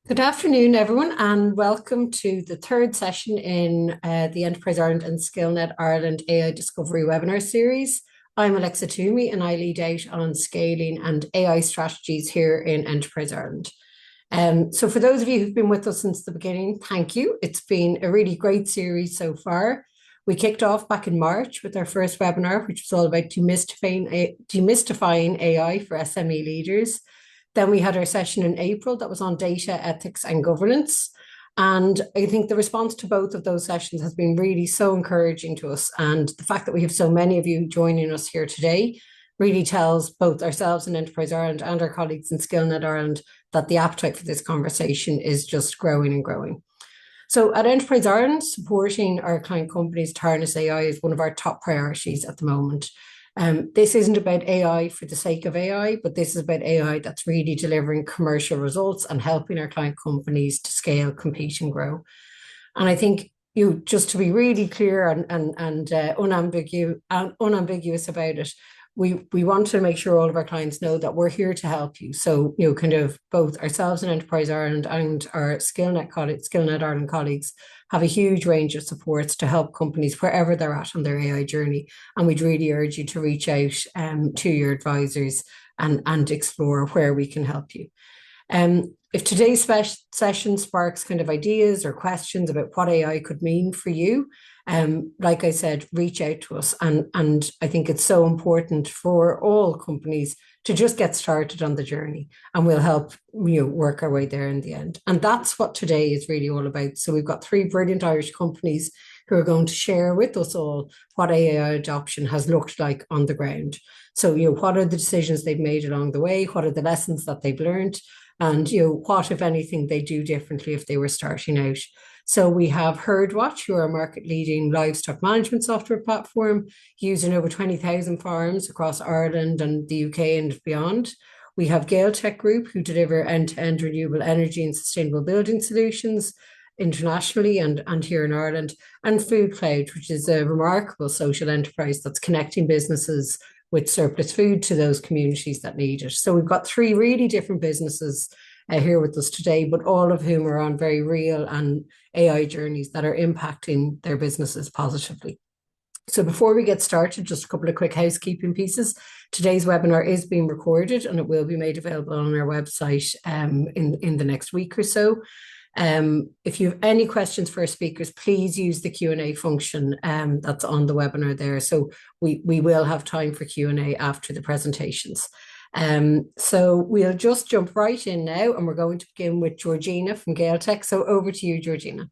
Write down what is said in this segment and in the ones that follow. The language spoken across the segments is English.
Good afternoon, everyone, and welcome to the third session in the Enterprise Ireland and SkillNet Ireland AI Discovery webinar series. I'm Alexa Toomey, and I lead out on scaling and AI strategies here in Enterprise Ireland. So for those of you who've been with us since the beginning, thank you. It's been a really great series so far. We kicked off back in March with our first webinar, which was all about demystifying AI for SME leaders. Then we had our session in April that was on data, ethics, and governance. And I think the response to both of those sessions has been really so encouraging to us. And the fact that we have so many of you joining us here today really tells both ourselves in Enterprise Ireland and our colleagues in SkillNet Ireland that the appetite for this conversation is just growing and growing. So at Enterprise Ireland, supporting our client companies to harness AI is one of our top priorities at the moment. This isn't about AI for the sake of AI, but this is about AI that's really delivering commercial results and helping our client companies to scale, compete, and grow. And I think just to be really clear and unambiguous about it, we want to make sure all of our clients know that we're here to help you. So, kind of both ourselves in Enterprise Ireland and our SkillNet Ireland colleagues have a huge range of supports to help companies wherever they're at on their AI journey. And we'd really urge you to reach out to your advisors and explore where we can help you. If today's session sparks kind of ideas or questions about what AI could mean for you, like I said, reach out to us. And I think it's so important for all companies to just get started on the journey, and we'll help work our way there in the end. And that's what today is really all about. So we've got three brilliant Irish companies who are going to share with us all what AI adoption has looked like on the ground. So, what are the decisions they've made along the way? What are the lessons that they've learned? And what, if anything, they do differently if they were starting out. So we have HerdWatch, who are a market-leading livestock management software platform used in over 20,000 farms across Ireland and the UK and beyond. We have Gaeltech Group, who deliver end-to-end renewable energy and sustainable building solutions internationally and here in Ireland. And Food Cloud, which is a remarkable social enterprise that's connecting businesses with surplus food to those communities that need it. So we've got three really different businesses here with us today, but all of whom are on very real and AI journeys that are impacting their businesses positively. So before we get started, just a couple of quick housekeeping pieces. Today's webinar is being recorded and it will be made available on our website in the next week or so. If you have any questions for our speakers, please use the Q&A function that's on the webinar there. So we will have time for Q&A after the presentations. So we'll just jump right in now, and we're going to begin with Georgina from Gaeltech. So over to you, Georgina.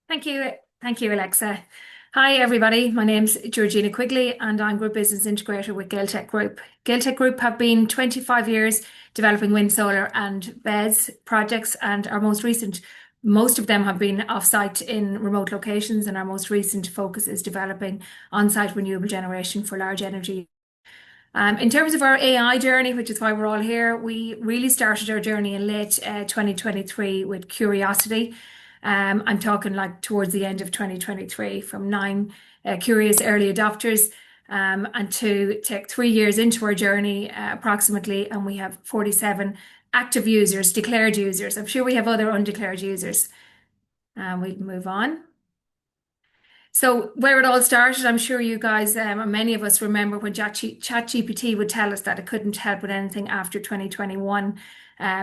Thank you, Alexa. Hi, everybody. My name's Georgina Quigley, and I'm Group Business Integrator with Gaeltech Group. Gaeltech Group have been 25 years developing wind, solar, and BESS projects, and most of them have been off-site in remote locations, and our most recent focus is developing on-site renewable generation for large energy. In terms of our AI journey, which is why we're all here, we really started our journey in late 2023 with Curiosity. I'm talking like towards the end of 2023, from 9 curious early adopters, and to take 3 years into our journey approximately, and we have 47 active users, declared users. I'm sure we have other undeclared users. We'll move on. So where it all started, I'm sure you guys, or many of us remember when ChatGPT would tell us that it couldn't help with anything after 2021.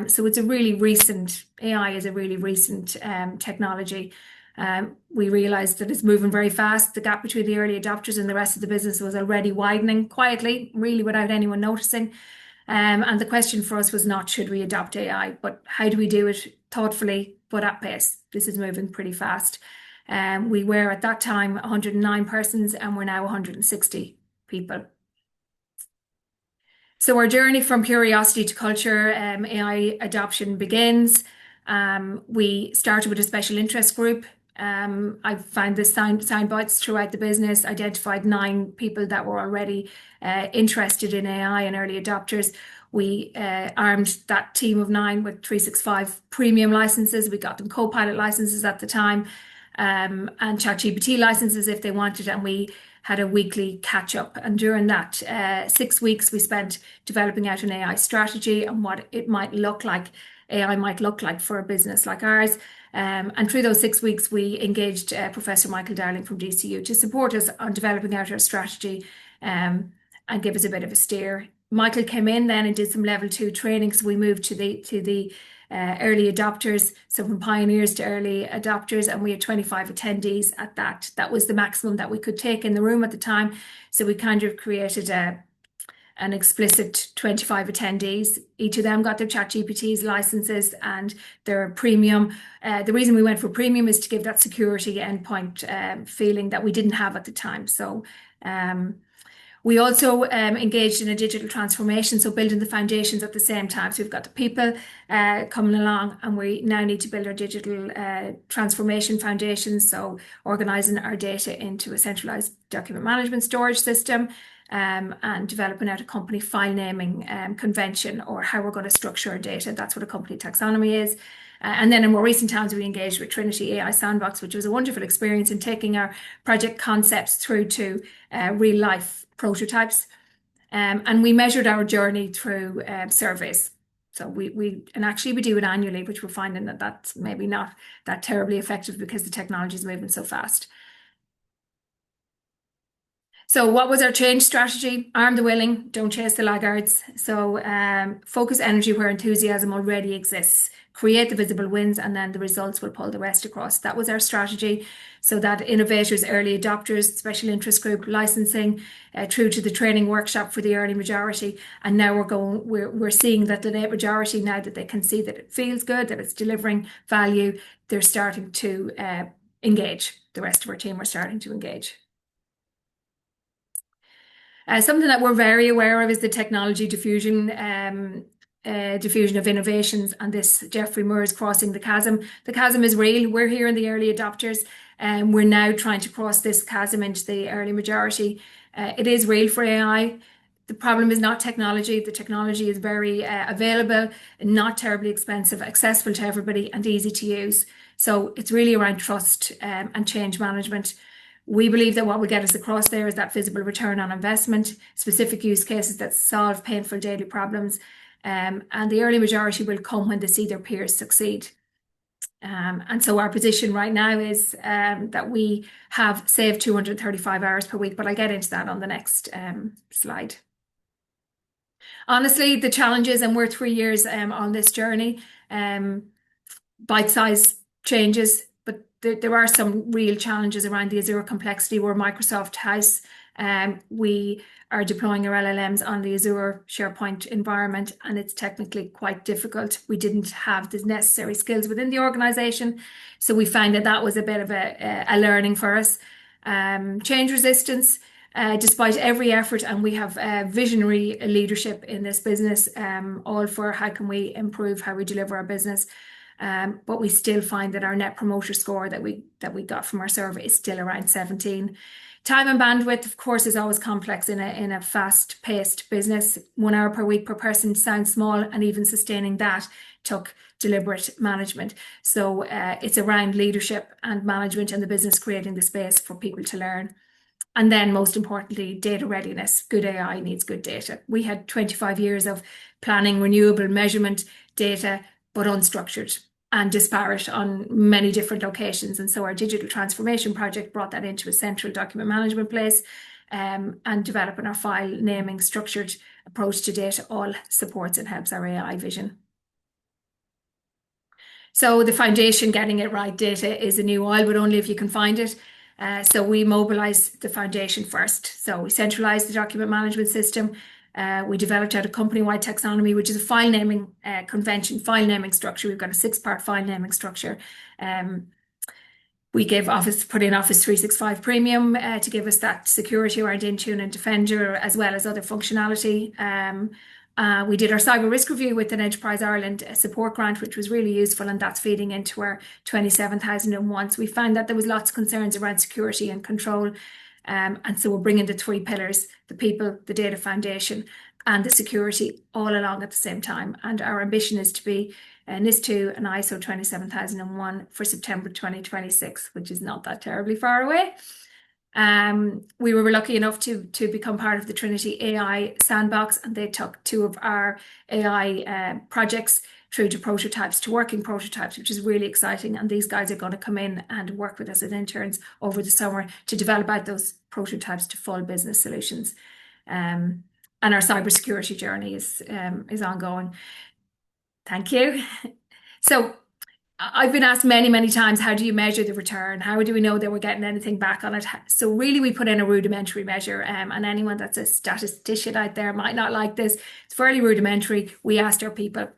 So it's a really recent, AI is a really recent technology. We realized that it's moving very fast. The gap between the early adopters and the rest of the business was already widening quietly, really without anyone noticing. And the question for us was not, should we adopt AI, but how do we do it thoughtfully, but at pace? This is moving pretty fast. We were at that time 109 persons, and we're now 160 people. So our journey from curiosity to culture, AI adoption begins. We started with a special interest group. I found the sound bites throughout the business, identified 9 people that were already interested in AI and early adopters. We armed that team of 9 with 365 premium licenses. We got them Copilot licenses at the time, and ChatGPT licenses if they wanted. And we had a weekly catch up. And during that 6 weeks, we spent developing out an AI strategy and what it might look like, AI might look like for a business like ours. And through those 6 weeks, we engaged Professor Michael Dowling from DCU to support us on developing out our strategy and give us a bit of a steer. Michael came in then and did some level 2 training, so we moved to the early adopters, so from pioneers to early adopters, and we had 25 attendees at that. That was the maximum that we could take in the room at the time. So we kind of created an explicit 25 attendees. Each of them got their ChatGPT's licenses and their premium. The reason we went for premium is to give that security endpoint feeling that we didn't have at the time. So we also engaged in a digital transformation, so building the foundations at the same time. So we've got the people coming along, and we now need to build our digital transformation foundations, so organising our data into a centralised document management storage system, and developing out a company file naming convention, or how we're going to structure our data. That's what a company taxonomy is. And then in more recent times, we engaged with Trinity AI Sandbox, which was a wonderful experience in taking our project concepts through to real life prototypes. And we measured our journey through surveys. So and actually we do it annually, which we're finding that that's maybe not that terribly effective because the technology is moving so fast. So what was our change strategy? Arm the willing, don't chase the laggards. So focus energy where enthusiasm already exists. Create the visible wins, and then the results will pull the rest across. That was our strategy. So that innovators, early adopters, special interest group, licensing, through to the training workshop for the early majority. And now we're seeing that the late majority, now that they can see that it feels good, that it's delivering value, they're starting to engage. The rest of our team are starting to engage. Something that we're very aware of is the technology diffusion of innovations, and this Geoffrey Moore's crossing the chasm. The chasm is real. We're here in the early adopters, and we're now trying to cross this chasm into the early majority. It is real for AI. The problem is not technology. The technology is very available, not terribly expensive, accessible to everybody, and easy to use. So it's really around trust and change management. We believe that what will get us across there is that visible return on investment, specific use cases that solve painful daily problems, and the early majority will come when they see their peers succeed. And so our position right now is that we have saved 235 hours per week, but I'll get into that on the next slide. Honestly, the challenges, and we're 3 years on this journey, bite-sized changes, but there are some real challenges around the Azure complexity. We're Microsoft House. We are deploying our LLMs on the Azure SharePoint environment, and it's technically quite difficult. We didn't have the necessary skills within the organization, so we found that was a bit of a learning for us. Change resistance, despite every effort, and we have visionary leadership in this business, all for how can we improve how we deliver our business. But we still find that our net promoter score that we got from our survey is still around 17. Time and bandwidth, of course, is always complex in a fast-paced business. 1 hour per week per person sounds small, and even sustaining that took deliberate management. So it's around leadership and management and the business creating the space for people to learn. And then most importantly, data readiness. Good AI needs good data. We had 25 years of planning, renewable measurement data, but unstructured and disparate on many different locations. And so our digital transformation project brought that into a central document management place, and developing our file naming structured approach to data all supports and helps our AI vision. So the foundation, getting it right, data is a new oil, but only if you can find it. So we mobilize the foundation first. So we centralize the document management system. We developed out a company-wide taxonomy, which is a file naming convention, file naming structure. We've got a 6-part file naming structure. We put in Office 365 Premium to give us that security around Intune and Defender, as well as other functionality. We did our cyber risk review with an Enterprise Ireland support grant, which was really useful, and that's feeding into our 27,001. So we found that there was lots of concerns around security and control. And so we're bringing the 3 pillars, the people, the data foundation, and the security all along at the same time. And our ambition is to be NIS2 and ISO 27001 for September 2026, which is not that terribly far away. We were lucky enough to become part of the Trinity AI Sandbox, and they took two of our AI projects through to prototypes, to working prototypes, which is really exciting. And these guys are going to come in and work with us as interns over the summer to develop out those prototypes to full business solutions. And our cybersecurity journey is ongoing. Thank you. So I've been asked many, many times, how do you measure the return? How do we know that we're getting anything back on it? So really, we put in a rudimentary measure, and anyone that's a statistician out there might not like this. It's fairly rudimentary. We asked our people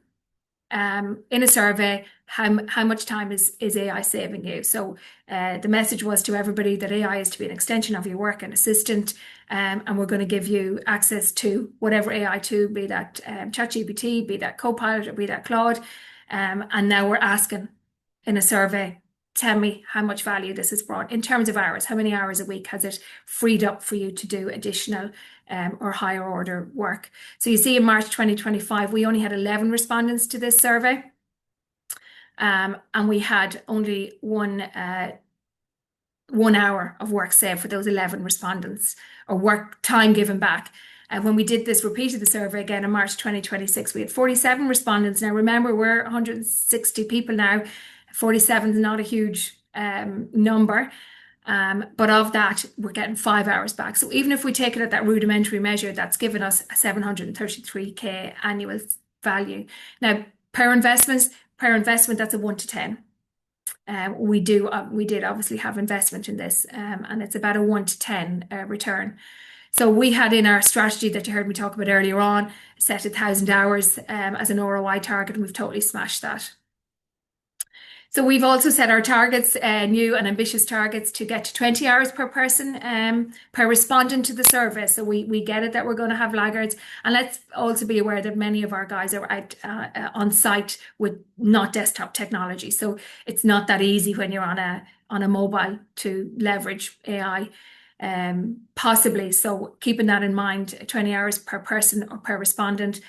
in a survey, how much time is AI saving you? So the message was to everybody that AI is to be an extension of your work and assistant, and we're going to give you access to whatever AI tool, be that ChatGPT, be that Copilot, or be that Claude. And now we're asking in a survey, tell me how much value this has brought in terms of hours. How many hours a week has it freed up for you to do additional or higher order work? So you see in March 2025, we only had 11 respondents to this survey. And we had only one hour of work saved for those 11 respondents, or work time given back. And when we did this, repeated the survey again in March 2026, we had 47 respondents. Now, remember, we're 160 people now. 47 is not a huge number. But of that, we're getting 5 hours back. So even if we take it at that rudimentary measure, that's given us a 733K annual value. Now, per investment, that's a 1 to 10. We did obviously have investment in this, and it's about a 1 to 10 return. So we had in our strategy that you heard me talk about earlier on, set 1,000 hours as an ROI target, and we've totally smashed that. So we've also set our targets, new and ambitious targets, to get to 20 hours per person per respondent to the survey. So we get it that we're going to have laggards, and let's also be aware that many of our guys are out on site with not desktop technology. So it's not that easy when you're on a mobile to leverage AI. Possibly. So keeping that in mind, 20 hours per person or per respondent,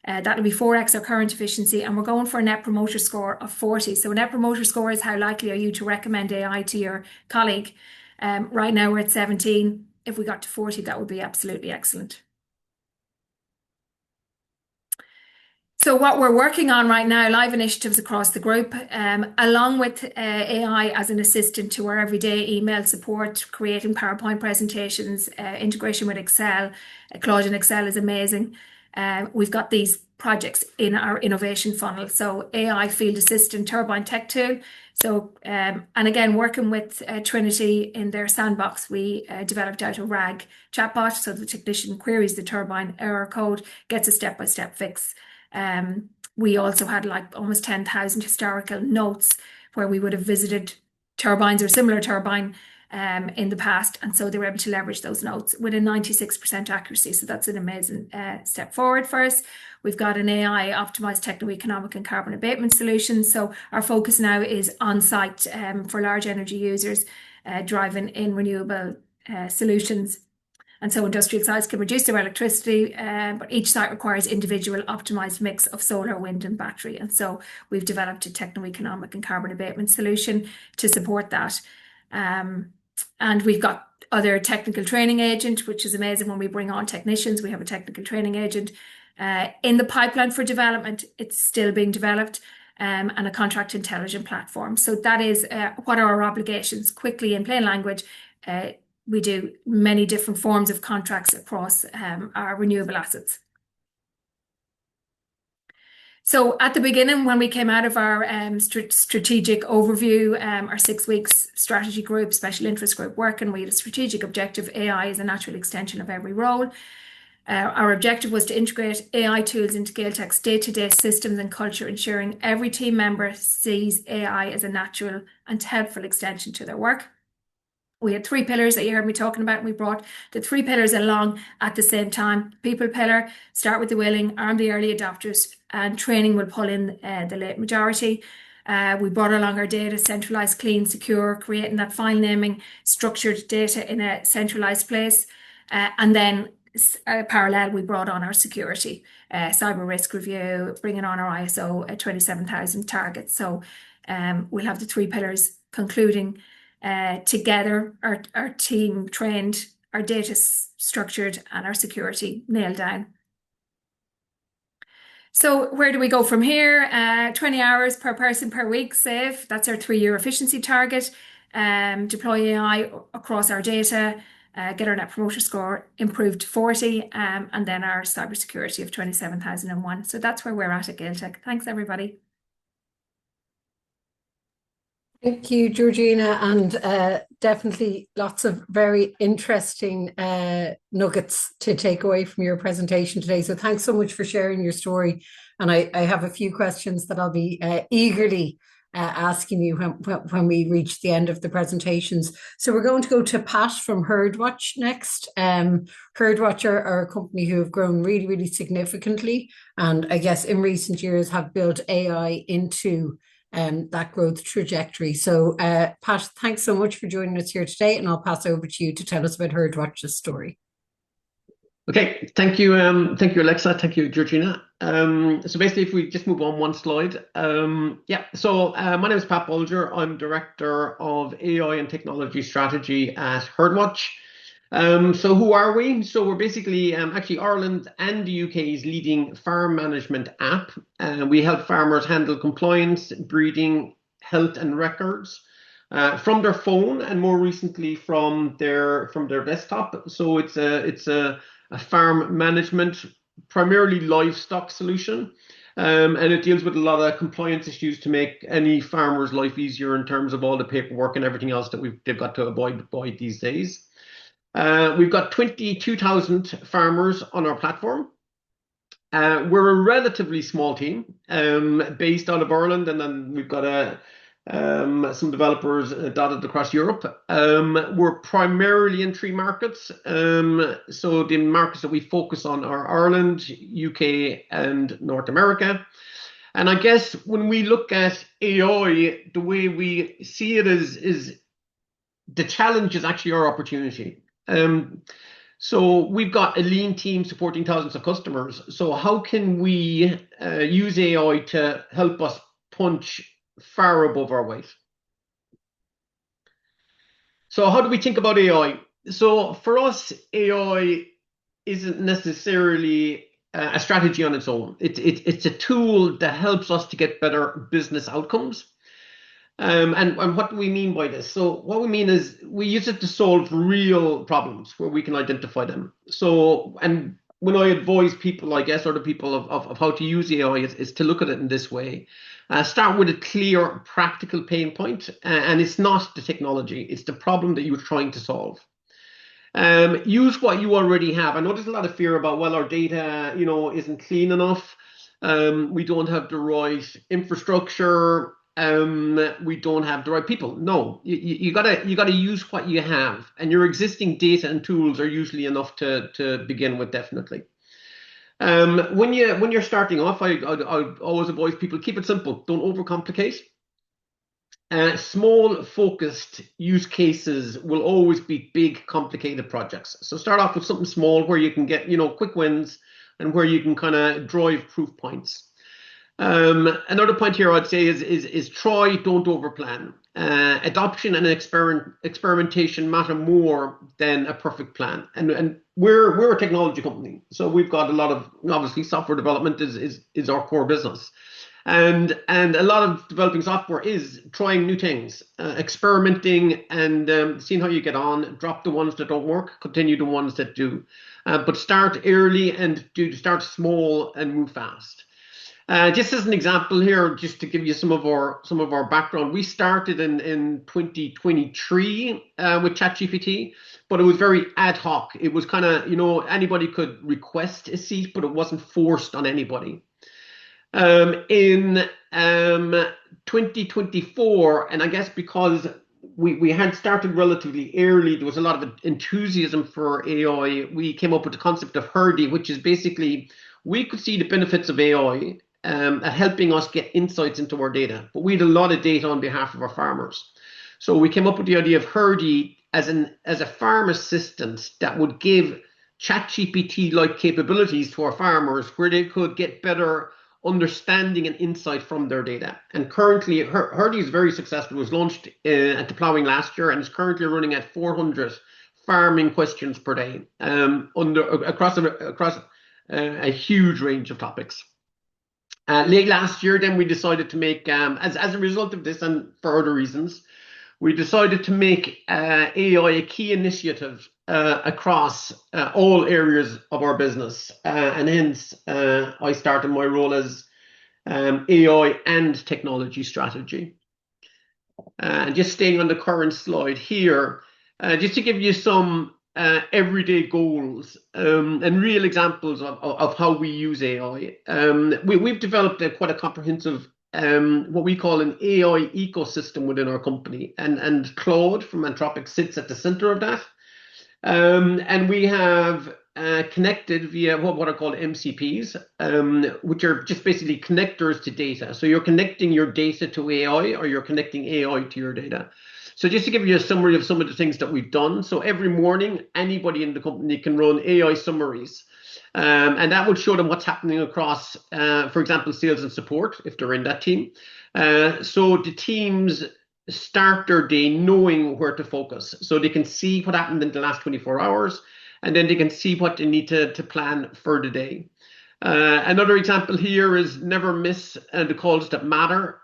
that'll be 4x our current efficiency, and we're going for a net promoter score of 40. So a net promoter score is how likely are you to recommend AI to your colleague. Right now we're at 17. If we got to 40, that would be absolutely excellent. So what we're working on right now, live initiatives across the group, along with AI as an assistant to our everyday email support, creating PowerPoint presentations, integration with Excel. Claude in Excel is amazing. We've got these projects in our innovation funnel. So AI field assistant, turbine tech tool. So, and again, working with Trinity in their sandbox, we developed out a RAG chatbot. So the technician queries the turbine error code, gets a step-by-step fix. We also had like almost 10,000 historical notes where we would have visited turbines or similar turbine in the past, and so they were able to leverage those notes with a 96% accuracy. So that's an amazing step forward for us. We've got an AI optimized techno-economic and carbon abatement solution. So our focus now is on site for large energy users, driving in renewable solutions. And so industrial sites can reduce their electricity, but each site requires individual optimized mix of solar, wind, and battery. And so we've developed a techno-economic and carbon abatement solution to support that. And we've got other technical training agent, which is amazing. When we bring on technicians, we have a technical training agent in the pipeline for development. It's still being developed, and a contract intelligent platform. So that is what are our obligations. Quickly, in plain language, we do many different forms of contracts across our renewable assets. So at the beginning, when we came out of our strategic overview, our 6 weeks strategy group, special interest group working, we had a strategic objective: AI is a natural extension of every role. Our objective was to integrate AI tools into Gaeltech's day-to-day systems and culture, ensuring every team member sees AI as a natural and helpful extension to their work. We had 3 pillars that you heard me talking about, and we brought the 3 pillars along at the same time. People pillar, start with the willing, arm the early adopters, and training will pull in the late majority. We brought along our data, centralized, clean, secure, creating that file naming, structured data in a centralized place. And then parallel, we brought on our security, cyber risk review, bringing on our ISO 27000 targets. So we'll have the 3 pillars concluding Together, our team trained, our data structured, and our security nailed down. So where do we go from here? 20 hours per person per week save. That's our 3-year efficiency target. Deploy AI across our data, get our net promoter score improved to 40, and then our cybersecurity of 27,001. So that's where we're at Gaeltech. Thanks, everybody. Thank you, Georgina, and definitely lots of very interesting nuggets to take away from your presentation today. So thanks so much for sharing your story. And I have a few questions that I'll be eagerly asking you when we reach the end of the presentations. So we're going to go to Pat from HerdWatch next. HerdWatch are a company who have grown really, really significantly, and I guess in recent years have built AI into that growth trajectory. So Pat, thanks so much for joining us here today, and I'll pass over to you to tell us about HerdWatch's story. Okay, thank you, Alexa. Thank you, Georgina. So basically, if we just move on one slide, my name is Pat Bulger. I'm Director of AI and Technology Strategy at HerdWatch. So who are we? So we're basically actually Ireland and the UK's leading farm management app. We help farmers handle compliance, breeding, health, and records from their phone, and more recently from their desktop. So it's a farm management, primarily livestock solution, and it deals with a lot of compliance issues to make any farmer's life easier in terms of all the paperwork and everything else that they've got to abide by these days. We've got 22,000 farmers on our platform. We're a relatively small team based out of Ireland, and then we've got some developers dotted across Europe. We're primarily in 3 markets. So the markets that we focus on are Ireland, UK, and North America. And I guess when we look at AI, the way we see it is the challenge is actually our opportunity. So we've got a lean team supporting thousands of customers. So how can we use AI to help us punch far above our weight? So how do we think about AI? So for us, AI isn't necessarily a strategy on its own. It's a tool that helps us to get better business outcomes. And what do we mean by this? So what we mean is we use it to solve real problems where we can identify them. So, and when I advise people, I guess, or the people of how to use AI is to look at it in this way. Start with a clear, practical pain point, and it's not the technology, it's the problem that you're trying to solve. Use what you already have. I know there's a lot of fear about, well, our data, isn't clean enough. We don't have the right infrastructure. We don't have the right people. No, you gotta use what you have, and your existing data and tools are usually enough to begin with, definitely. When you're starting off, I always advise people, keep it simple. Don't overcomplicate. Small, focused use cases will always beat big, complicated projects. So start off with something small where you can get quick wins and where you can kind of drive proof points. Another point here I'd say is try, don't overplan. Adoption and experimentation matter more than a perfect plan. And we're a technology company, so we've got a lot of, obviously, software development is our core business, and a lot of developing software is trying new things, experimenting, and seeing how you get on. Drop the ones that don't work, continue the ones that do, but start early and start small and move fast. Just as an example here, just to give you some of our background, we started in 2023 with ChatGPT, but it was very ad hoc. It was kind of, anybody could request a seat, but it wasn't forced on anybody. In 2024, and I guess because we had started relatively early, there was a lot of enthusiasm for AI. We came up with the concept of Herdy, which is basically we could see the benefits of AI at helping us get insights into our data, but we had a lot of data on behalf of our farmers. So we came up with the idea of Herdy as a farm assistant that would give ChatGPT-like capabilities to our farmers, where they could get better understanding and insight from their data. And currently, Hurdy is very successful. It was launched at the ploughing last year and is currently running at 400 farming questions per day across a huge range of topics. Late last year, then we decided to make, as a result of this and for other reasons, we decided to make AI a key initiative across all areas of our business. And hence, I started my role as AI and technology strategy. And just staying on the current slide here, just to give you some everyday goals and real examples of how we use AI. We've developed quite a comprehensive what we call an AI ecosystem within our company, and Claude from Anthropic sits at the center of that. And we have connected via what are called MCPs, which are just basically connectors to data. So you're connecting your data to AI, or you're connecting AI to your data. So just to give you a summary of some of the things that we've done. So every morning, anybody in the company can run AI summaries. And that will show them what's happening across, for example, sales and support, if they're in that team. So the teams start their day knowing where to focus. So they can see what happened in the last 24 hours, and then they can see what they need to plan for the day. Another example here is never miss the calls that matter.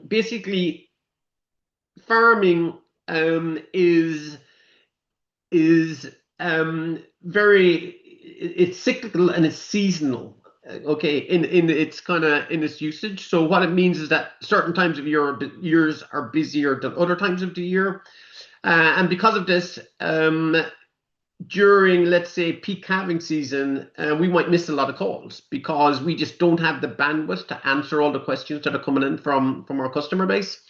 Basically, farming is very, it's cyclical and it's seasonal. Okay, in its usage. So what it means is that certain times of years are busier than other times of the year, and because of this, during, let's say, peak calving season, we might miss a lot of calls because we just don't have the bandwidth to answer all the questions that are coming in from our customer base.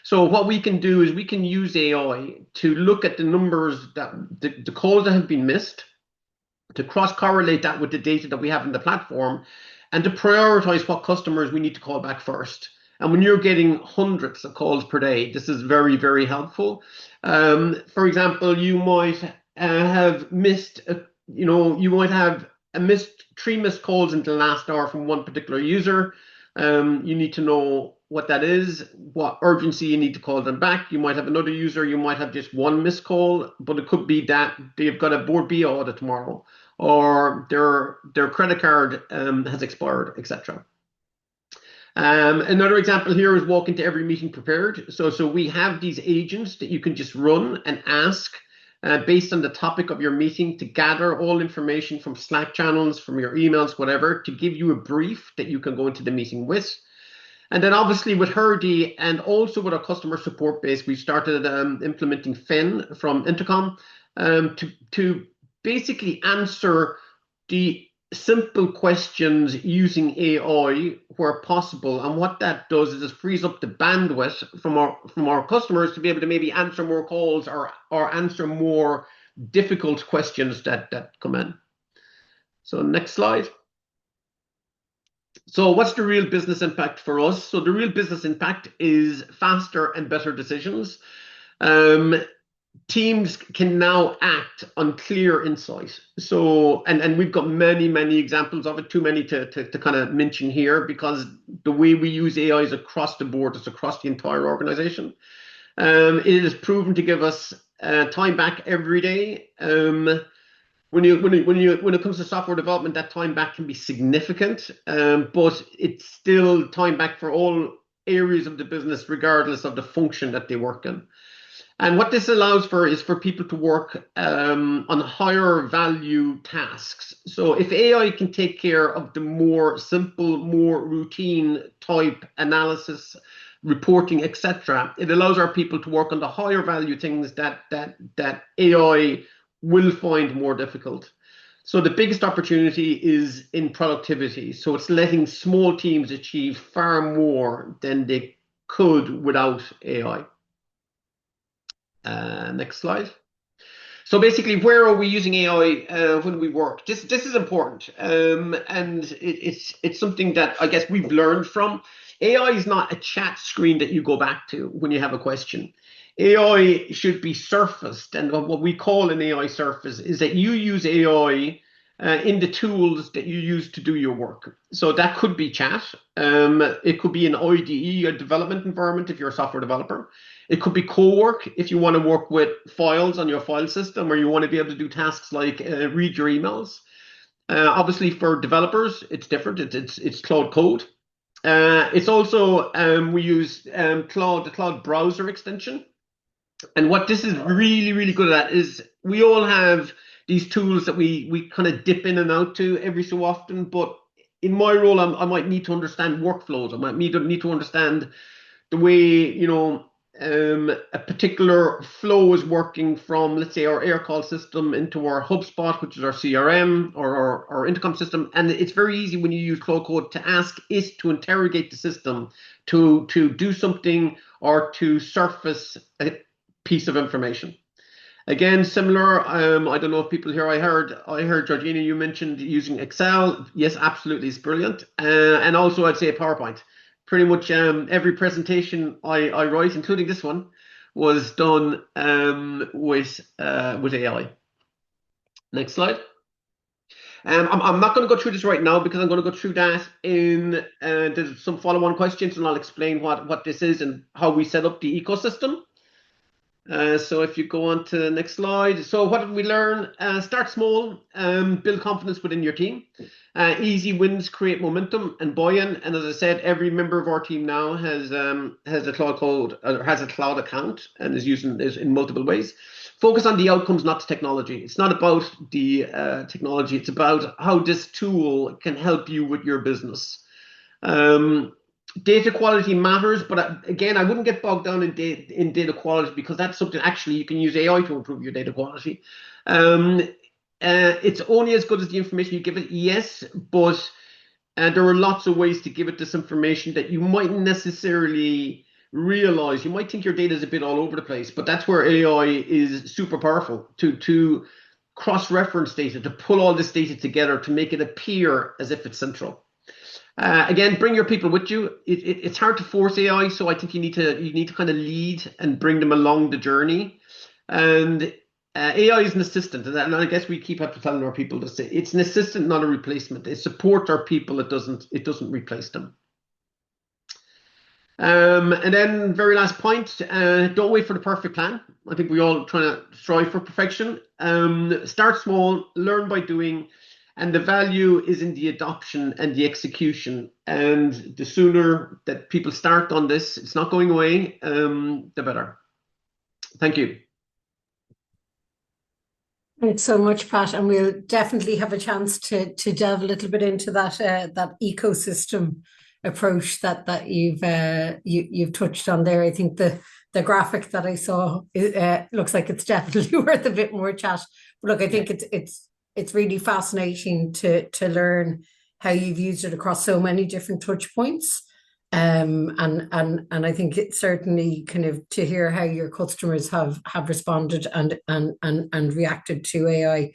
So what we can do is we can use AI to look at the numbers, that the calls that have been missed, to cross-correlate that with the data that we have in the platform, and to prioritize what customers we need to call back first. And when you're getting hundreds of calls per day, this is very, very helpful. For example, you might have missed, you might have missed 3 missed calls in the last hour from one particular user. You need to know what that is, what urgency you need to call them back. You might have another user, you might have just 1 missed call, but it could be that they've got a board B audit tomorrow, or their credit card has expired, etc. Another example here is walk into every meeting prepared. So we have these agents that you can just run and ask based on the topic of your meeting, to gather all information from Slack channels, from your emails, whatever, to give you a brief that you can go into the meeting with. And then obviously with Hurdy and also with our customer support base, we started implementing Fen from Intercom to basically answer the simple questions using AI where possible. And what that does is it frees up the bandwidth from our customers to be able to maybe answer more calls or answer more difficult questions that come in. So next slide. So what's the real business impact for us? So the real business impact is faster and better decisions. Teams can now act on clear insight. So, and we've got many, many examples of it, too many to kind of mention here, because the way we use AI is across the board, it's across the entire organization. It is proven to give us time back every day. When it comes to software development, that time back can be significant, but it's still time back for all areas of the business, regardless of the function that they work in. And what this allows for is for people to work on higher value tasks. So if AI can take care of the more simple, more routine type analysis, reporting, etc., it allows our people to work on the higher value things that AI will find more difficult. So the biggest opportunity is in productivity. So it's letting small teams achieve far more than they could without AI. Next slide. So basically, where are we using AI when we work? This is important, and it's something that I guess we've learned from. AI is not a chat screen that you go back to when you have a question. AI should be surfaced, and what we call an AI surface is that you use AI in the tools that you use to do your work. So that could be chat. It could be an IDE, a development environment if you're a software developer. It could be co-work if you want to work with files on your file system, or you want to be able to do tasks like read your emails. Obviously, for developers, it's different. It's Claude Code. It's also we use the Claude browser extension. And what this is really, really good at is we all have these tools that we kind of dip in and out to every so often. But in my role, I might need to understand workflows. I might need to understand the way, you know, a particular flow is working from, let's say, our Aircall system into our HubSpot, which is our CRM or our intercom system. And it's very easy when you use Claude Code to ask it to interrogate the system, to do something or to surface a piece of information. Again, similar. I don't know if people here. I heard Georgina, you mentioned using Excel. Yes, absolutely, it's brilliant. And also, I'd say PowerPoint. Pretty much every presentation I write, including this one, was done with AI. Next slide. I'm not going to go through this right now because I'm going to go through that in there's some follow-on questions, and I'll explain what this is and how we set up the ecosystem. So if you go on to the next slide. So what did we learn? Start small, build confidence within your team. Easy wins create momentum and buy-in. And as I said, every member of our team now has a Claude Code, or has a cloud account and is using this in multiple ways. Focus on the outcomes, not the technology. It's not about the technology. It's about how this tool can help you with your business. Data quality matters, but again, I wouldn't get bogged down in data quality, because that's something actually you can use AI to improve your data quality. It's only as good as the information you give it, yes, but there are lots of ways to give it this information that you mightn't necessarily realize. You might think your data is a bit all over the place, but that's where AI is super powerful, to cross-reference data, to pull all this data together to make it appear as if it's central. Again, bring your people with you. It's hard to force AI, so I think you need to kind of lead and bring them along the journey. And AI is an assistant, and I guess we keep up telling our people to say it's an assistant, not a replacement. It supports our people. It doesn't replace them. And then very last point, don't wait for the perfect plan. I think we all trying to strive for perfection. Start small, learn by doing. And the value is in the adoption and the execution. And the sooner that people start on this, it's not going away, the better. Thank you. Thanks so much, Pat. And we'll definitely have a chance to delve a little bit into that that ecosystem approach that you've touched on there. I think the graphic that I saw looks like it's definitely worth a bit more chat. But look, I think it's really fascinating to learn how you've used it across so many different touch points. And I think it's certainly kind of to hear how your customers have responded and reacted to AI.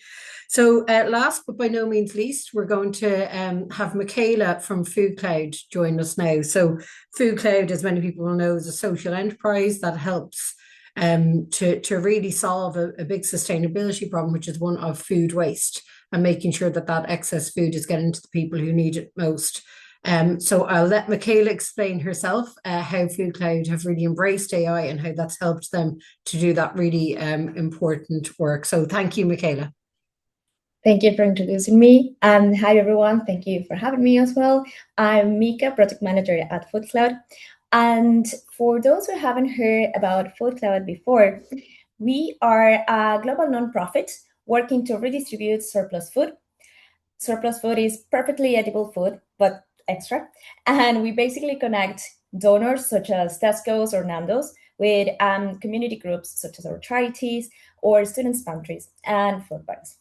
So last but by no means least, we're going to have Michaela from FoodCloud join us now. So FoodCloud, as many people will know, is a social enterprise that helps to really solve a big sustainability problem, which is one of food waste, and making sure that excess food is getting to the people who need it most. So I'll let Michaela explain herself how FoodCloud have really embraced AI and how that's helped them to do that really important work. So thank you, Michaela. Thank you for introducing me. And hi, everyone. Thank you for having me as well. I'm Mika, Project Manager at FoodCloud. And for those who haven't heard about FoodCloud before, we are a global nonprofit working to redistribute surplus food. Surplus food is perfectly edible food, but extra. And we basically connect donors such as Tesco's or Nando's with community groups such as our charities or students' pantries and food banks.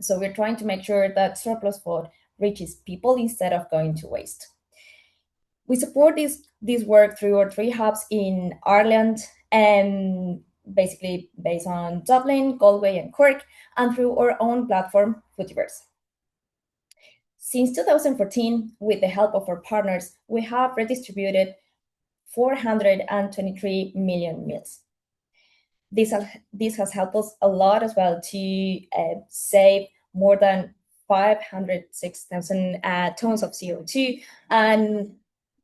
So we're trying to make sure that surplus food reaches people instead of going to waste. We support this work through our 3 hubs in Ireland, and basically based on Dublin, Galway, and Cork, and through our own platform, Foodiverse. Since 2014, with the help of our partners, we have redistributed 423 million meals. This has helped us a lot as well to save more than 506,000 tons of CO2, and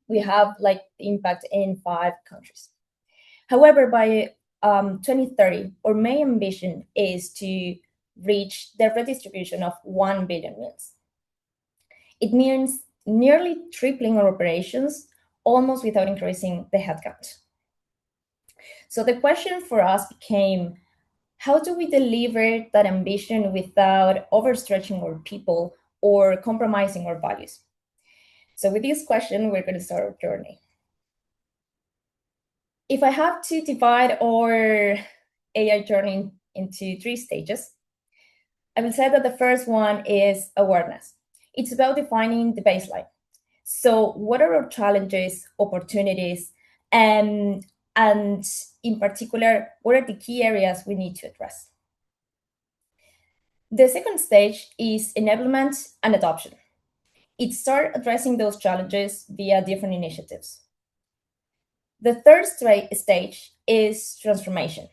we have like the impact in 5 countries. However, by 2030, our main ambition is to reach the redistribution of 1 billion meals. It means nearly tripling our operations, almost without increasing the headcount. So the question for us became, how do we deliver that ambition without overstretching our people or compromising our values? So with this question, we're going to start our journey. If I have to divide our AI journey into 3 stages, I will say that the first one is awareness. It's about defining the baseline. So what are our challenges, opportunities, and in particular, what are the key areas we need to address? The second stage is enablement and adoption. It starts addressing those challenges via different initiatives. The third stage is transformation.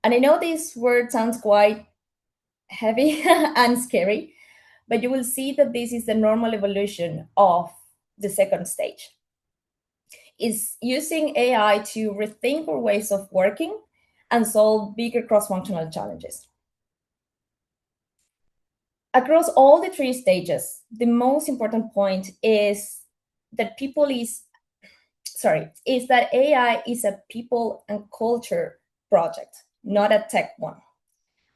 And I know this word sounds quite heavy and scary, but you will see that this is the normal evolution of the second stage. Is using AI to rethink our ways of working and solve bigger cross-functional challenges. Across all the 3 stages, the most important point is that AI is a people and culture project, not a tech one.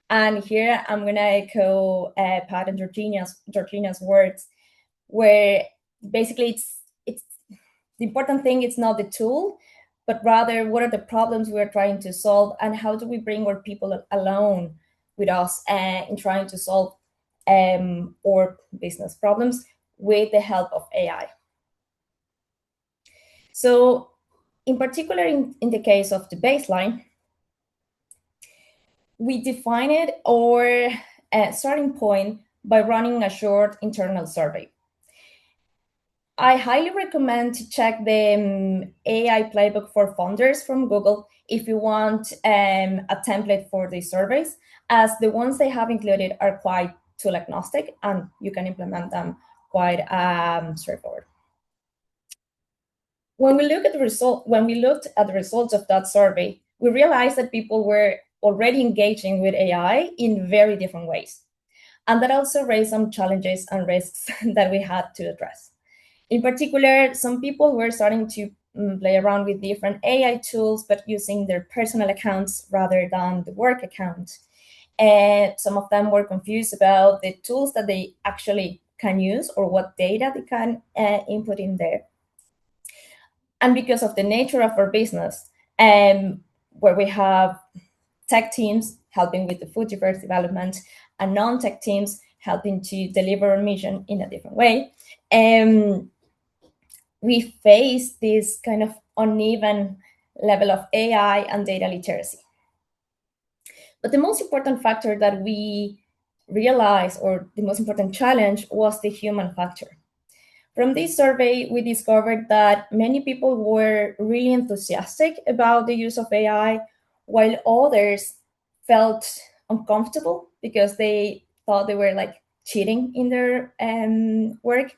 And here I'm going to echo Pat and Georgina's words, where basically it's the important thing is not the tool, but rather what are the problems we're trying to solve, and how do we bring our people along with us in trying to solve our business problems with the help of AI. So in particular, in the case of the baseline, we defined our starting point by running a short internal survey. I highly recommend to check the AI playbook for founders from Google if you want a template for these surveys, as the ones they have included are quite tool agnostic and you can implement them quite straightforward. When we looked at the results of that survey, we realized that people were already engaging with AI in very different ways. And that also raised some challenges and risks that we had to address. In particular, some people were starting to play around with different AI tools, but using their personal accounts rather than the work account. And some of them were confused about the tools that they actually can use or what data they can input in there. And because of the nature of our business, where we have tech teams helping with the food diverse development and non-tech teams helping to deliver a mission in a different way, we face this kind of uneven level of AI and data literacy. But the most important factor that we realized, or the most important challenge, was the human factor. From this survey, we discovered that many people were really enthusiastic about the use of AI, while others felt uncomfortable because they thought they were like cheating in their work,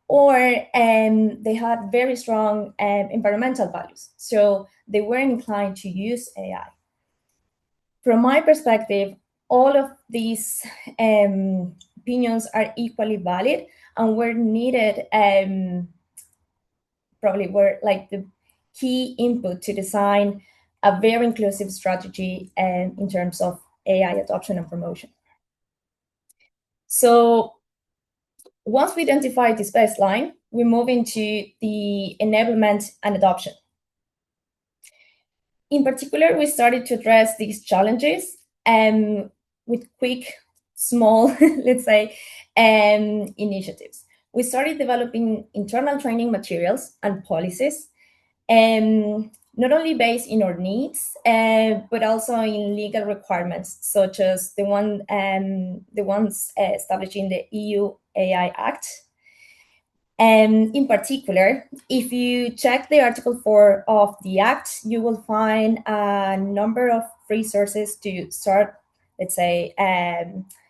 or they had very strong environmental values. So they were inclined to use AI. From my perspective, all of these opinions are equally valid and were needed, probably were like the key input to design a very inclusive strategy in terms of AI adoption and promotion. So once we identify this baseline, we move into the enablement and adoption. In particular, we started to address these challenges with quick, small, let's say, initiatives. We started developing internal training materials and policies, not only based in our needs, but also in legal requirements, such as the ones established in the EU AI Act. In particular, if you check the Article 4 of the Act, you will find a number of free sources to start, let's say,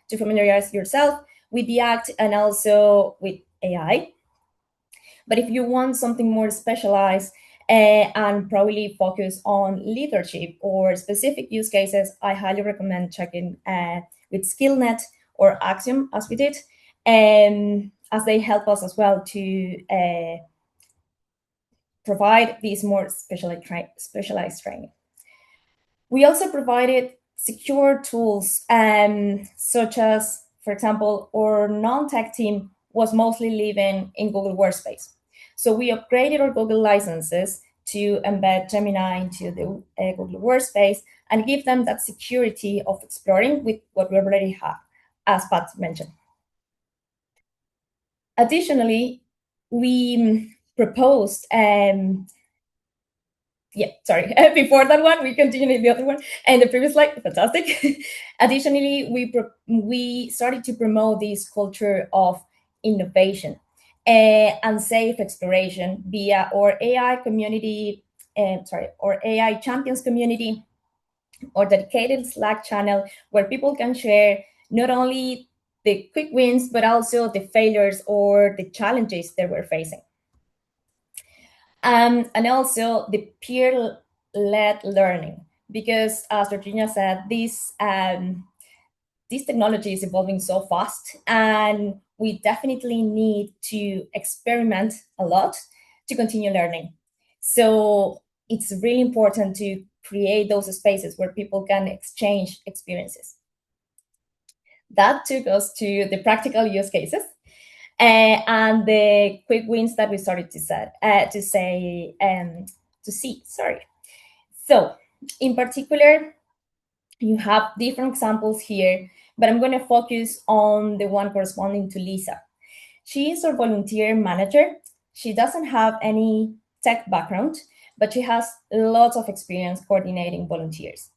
to familiarize yourself with the Act and also with AI. But if you want something more specialized and probably focus on leadership or specific use cases, I highly recommend checking with SkillNet or Axiom, as we did, as they help us as well to provide these more specialized training. We also provided secure tools, such as, for example, our non-tech team was mostly living in Google Workspace. So we upgraded our Google licenses to embed Gemini into the Google Workspace and give them that security of exploring with what we already have, as Pat mentioned. Additionally, we proposed, before that one, we continued the other one and the previous slide, fantastic. Additionally, we started to promote this culture of innovation and safe exploration via our AI community, our AI champions community, or dedicated Slack channel where people can share not only the quick wins, but also the failures or the challenges they were facing. And also the peer-led learning, because as Georgina said, this technology is evolving so fast, and we definitely need to experiment a lot to continue learning. So it's really important to create those spaces where people can exchange experiences. That took us to the practical use cases and the quick wins that we started to see. So in particular, you have different examples here, but I'm going to focus on the one corresponding to Lisa. She is our volunteer manager. She doesn't have any tech background, but she has lots of experience coordinating volunteers.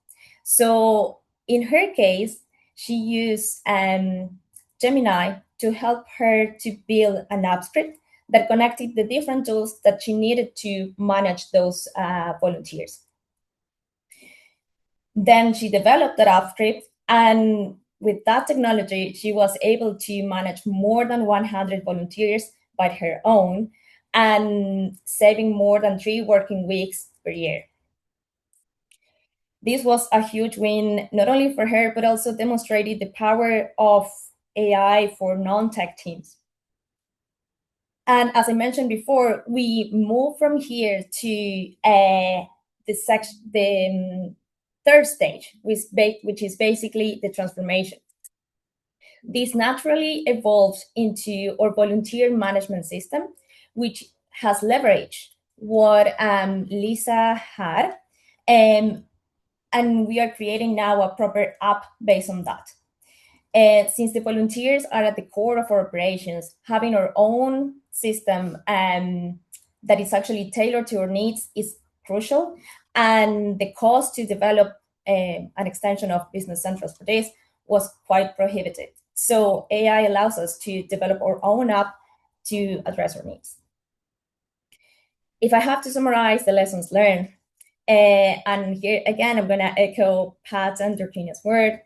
So in her case, she used Gemini to help her to build an app script that connected the different tools that she needed to manage those volunteers. Then she developed that app script, and with that technology, she was able to manage more than 100 volunteers by her own and saving more than 3 working weeks per year. This was a huge win, not only for her, but also demonstrated the power of AI for non-tech teams. And as I mentioned before, we move from here to the third stage, which is basically the transformation. This naturally evolves into our volunteer management system, which has leveraged what Lisa had, and we are creating now a proper app based on that. Since the volunteers are at the core of our operations, having our own system that is actually tailored to our needs is crucial, and the cost to develop an extension of Business Central for this was quite prohibitive. So AI allows us to develop our own app to address our needs. If I have to summarize the lessons learned, and here again, I'm going to echo Pat and Georgina's word.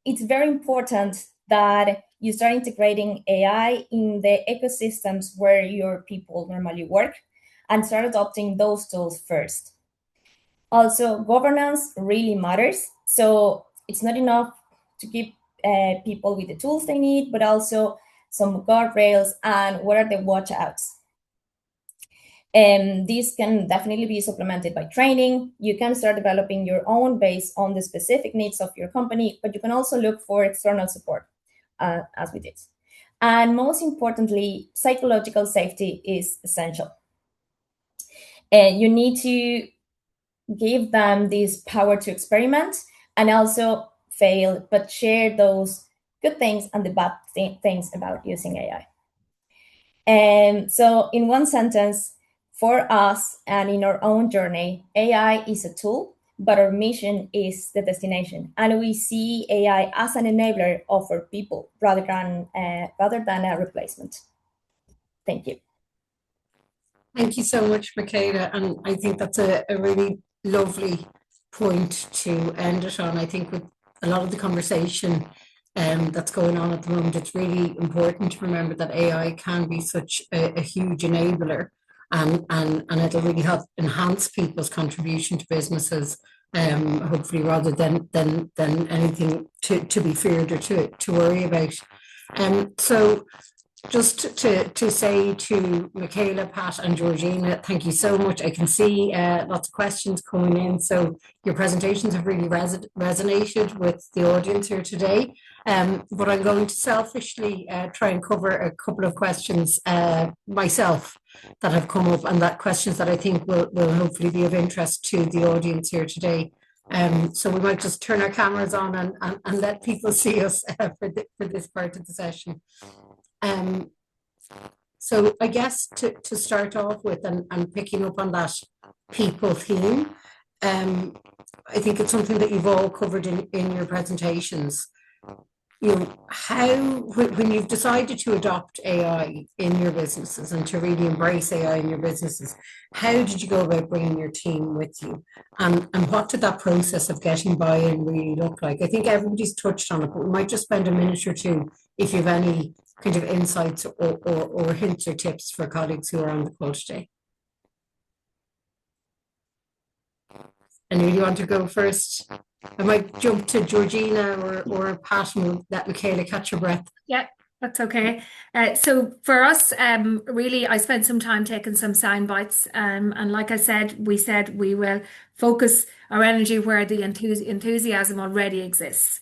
It's very important that you start integrating AI in the ecosystems where your people normally work and start adopting those tools first. Also, governance really matters. So it's not enough to give people with the tools they need, but also some guardrails and what are the watch outs. These can definitely be supplemented by training. You can start developing your own based on the specific needs of your company, but you can also look for external support, as we did. And most importantly, psychological safety is essential. You need to give them this power to experiment and also fail, but share those good things and the bad things about using AI. And so in one sentence, for us and in our own journey, AI is a tool, but our mission is the destination. And we see AI as an enabler of our people rather than a replacement. Thank you. Thank you so much, Michaela. And I think that's a really lovely point to end it on. I think with a lot of the conversation that's going on at the moment, it's really important to remember that AI can be such a huge enabler, and it'll really help enhance people's contribution to businesses, hopefully rather than anything to be feared or to worry about. So just to say to Michaela, Pat, and Georgina, thank you so much. I can see lots of questions coming in. So your presentations have really resonated with the audience here today. But I'm going to selfishly try and cover a couple of questions myself that have come up, and that questions that I think will hopefully be of interest to the audience here today. So we might just turn our cameras on and let people see us for this part of the session. So I guess to start off with, and picking up on that people theme, I think it's something that you've all covered in your presentations. How, when you've decided to adopt AI in your businesses and to really embrace AI in your businesses, how did you go about bringing your team with you? And what did that process of getting buy-in really look like? I think everybody's touched on it, but we might just spend a minute or two if you have any kind of insights or hints or tips for colleagues who are on the call today. Anybody want to go first? I might jump to Georgina or Pat and let Michaela catch her breath. Yeah, that's okay. So for us, really, I spent some time taking some sound bites. And like I said, we will focus our energy where the enthusiasm already exists.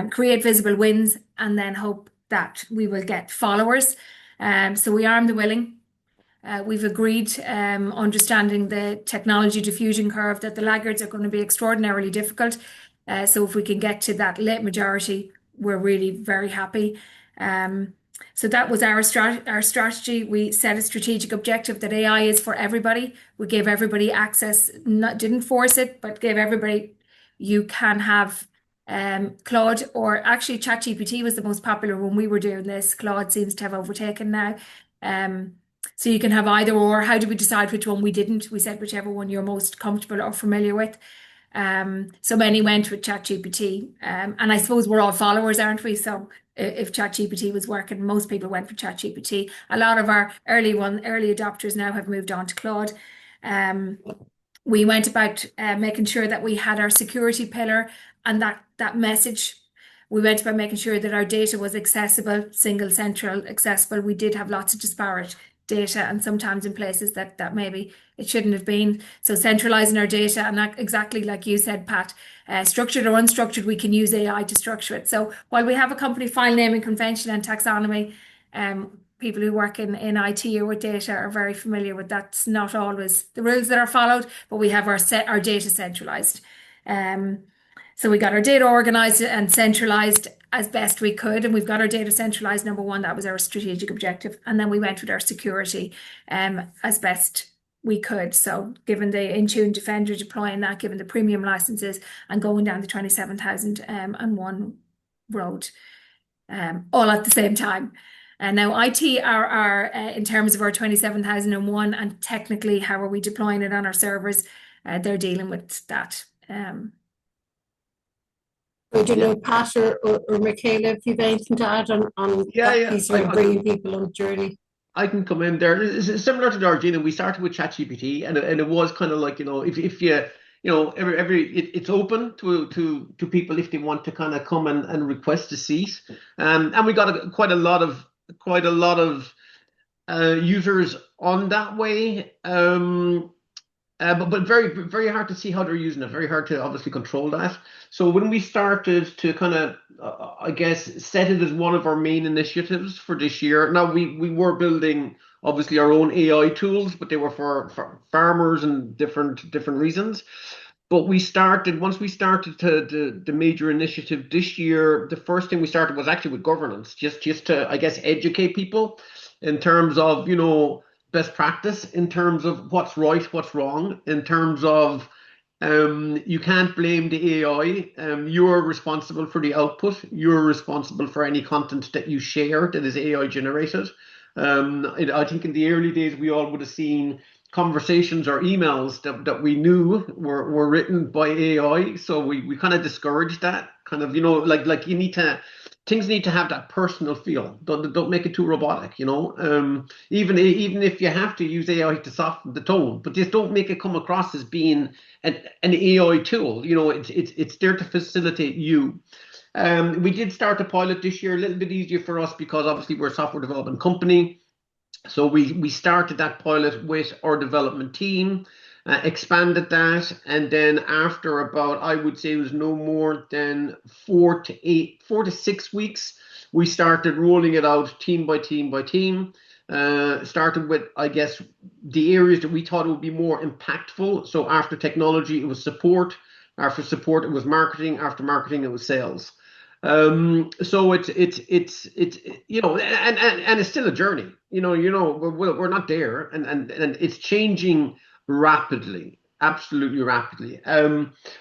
Create visible wins, and then hope that we will get followers. So we arm the willing. We've agreed, understanding the technology diffusion curve, that the laggards are going to be extraordinarily difficult. So if we can get to that late majority, we're really very happy. So that was our strategy. We set a strategic objective that AI is for everybody. We gave everybody access, didn't force it, but gave everybody, you can have Claude, or actually ChatGPT was the most popular when we were doing this. Claude seems to have overtaken now. So you can have either or. How did we decide which one we didn't? We said whichever one you're most comfortable or familiar with. So many went with ChatGPT. And I suppose we're all followers, aren't we? So if ChatGPT was working, most people went for ChatGPT. A lot of our early adopters now have moved on to Claude. We went about making sure that we had our security pillar and that message. We went about making sure that our data was accessible, single, central, accessible. We did have lots of disparate data, and sometimes in places that maybe it shouldn't have been. So centralizing our data, and that, exactly like you said, Pat, structured or unstructured, we can use AI to structure it. So while we have a company file naming convention and taxonomy, people who work in IT or with data are very familiar with that's not always the rules that are followed, but we have our data centralized. So we got our data organized and centralized as best we could, and we've got our data centralized, number one. That was our strategic objective. And then we went with our security as best we could. So given the Intune Defender, deploying that, given the premium licenses, and going down the 27,001 road, all at the same time. And now IT are in terms of our 27,001, and technically how are we deploying it on our servers, they're dealing with that. Would you know, Pat or Michaela, if you have anything to add on that piece of bringing people on the journey? I can come in there. It's similar to Georgina. We started with ChatGPT, and it was kind of like, if you it's open to people if they want to kind of come and request a seat. And we got quite a lot of users on that way. But very, very hard to see how they're using it. Very hard to obviously control that. So when we started to kind of, I guess, set it as one of our main initiatives for this year. Now we were building obviously our own AI tools, but they were for farmers and different reasons. But once we started the major initiative this year, the first thing we started was actually with governance, just to, I guess, educate people in terms of, best practice, in terms of what's right, what's wrong, in terms of you can't blame the AI. You're responsible for the output. You're responsible for any content that you share that is AI generated. I think in the early days, we all would have seen conversations or emails that we knew were written by AI. So we kind of discouraged that kind of, like you need to things need to have that personal feel. Don't make it too robotic, you know. Even if you have to use AI to soften the tone, but just don't make it come across as being an AI tool. You know, it's there to facilitate you. We did start a pilot this year, a little bit easier for us because obviously we're a software development company. So we started that pilot with our development team, expanded that, and then after about, I would say it was no more than 4 to 6 weeks, we started rolling it out team by team by team. Started with, I guess, the areas that we thought would be more impactful. So after technology, it was support. After support, it was marketing. After marketing, it was sales. So it's you know, and it's still a journey. You know, we're not there, and it's changing rapidly, absolutely rapidly.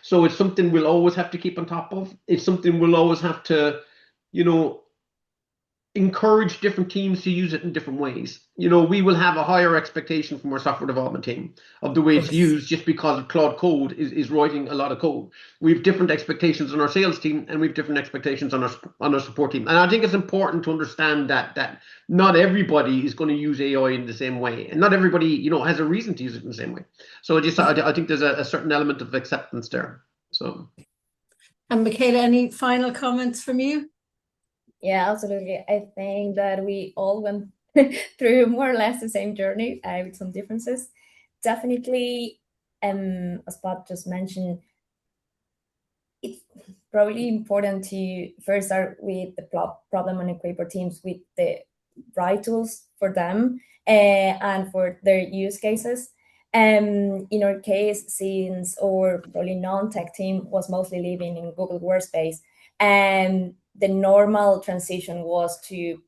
So it's something we'll always have to keep on top of. It's something we'll always have to, you know, encourage different teams to use it in different ways. You know, we will have a higher expectation from our software development team of the way it's used, just because Claude Code is writing a lot of code. We have different expectations on our sales team, and we have different expectations on our support team. And I think it's important to understand that not everybody is going to use AI in the same way, and not everybody, you know, has a reason to use it in the same way. So I think there's a certain element of acceptance there. So. And Michaela, any final comments from you? Yeah, absolutely. I think that we all went through more or less the same journey with some differences. Definitely, as Bob just mentioned, it's probably important to first start with the problem and equip our teams with the right tools for them and for their use cases. In our case, since our probably non-tech team was mostly living in Google Workspace, and the normal transition was to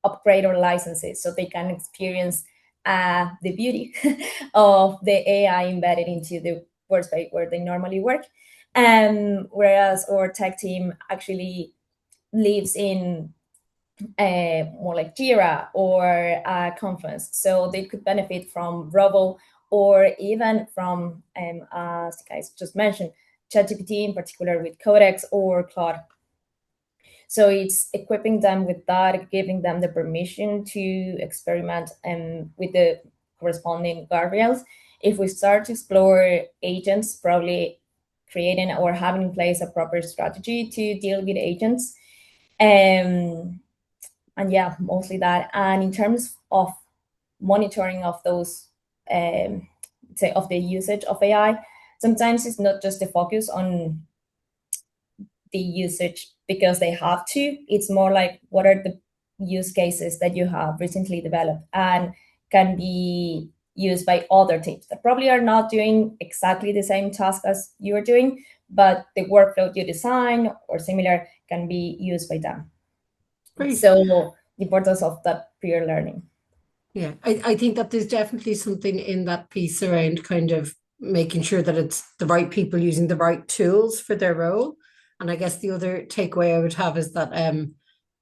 upgrade our licenses so they can experience the beauty of the AI embedded into the workspace where they normally work. Whereas our tech team actually lives in more like Jira or Confluence, so they could benefit from Rovo or even from, as the guys just mentioned, ChatGPT in particular with Codex or Claude. So it's equipping them with that, giving them the permission to experiment with the corresponding guardrails. If we start to explore agents, probably creating or having in place a proper strategy to deal with agents. And yeah, mostly that. And in terms of monitoring of those, say, of the usage of AI, sometimes it's not just the focus on the usage because they have to. It's more like, what are the use cases that you have recently developed and can be used by other teams that probably are not doing exactly the same task as you are doing, but the workflow you design or similar can be used by them. Great. So the importance of that peer learning. Yeah, I think that there's definitely something in that piece around kind of making sure that it's the right people using the right tools for their role. And I guess the other takeaway I would have is that,